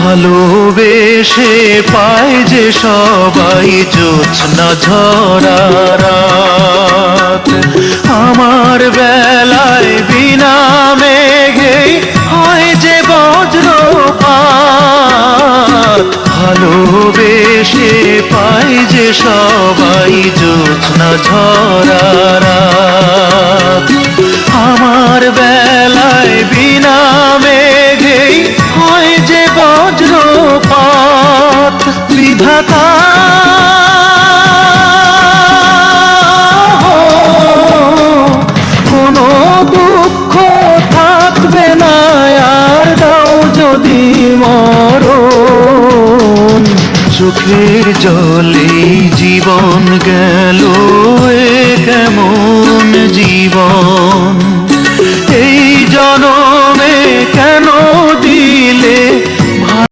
ভালোবেসে পায় যে সবাই জ্যোৎস্না ঝরা রাত, আমার বেলায় বিনা মেঘে হয় যে বজ্রপাত। ভালোবেসে পায় যে সবাই জ্যোৎস্না ঝরা রাত, আমার বেলায় বিনা মেঘে হয় যে বজ্রপাত। বিধাতা কোনো দুঃখ থাকবে না আর, দাও যদি মরণ। চোখের জলে জীবন গেল, এ কেমন জীবন।